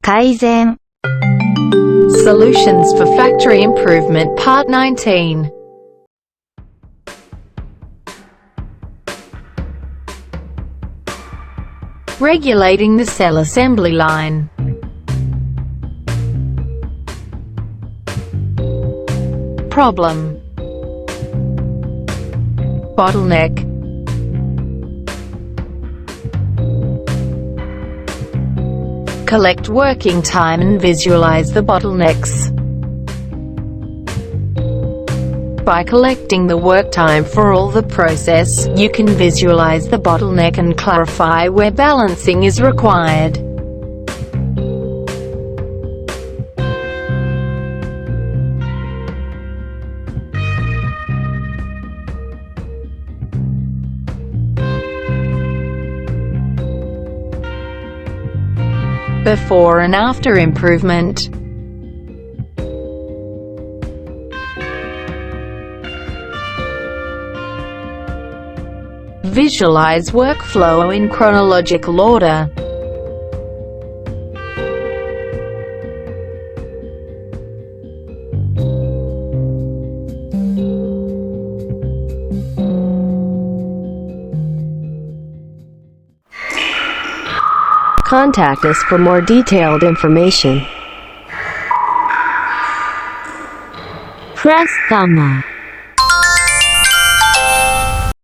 KAIZEN. Solutions for Factory Improvement Part 19. Regulating the cell assembly line. Problem. Bottleneck. Collect working time and visualize the bottlenecks. By collecting the work time for all the process, you can visualize the bottleneck and clarify where balancing is required. Before and after improvement. Visualize workflow in chronological order. Contact us for more detailed information. Press gamma.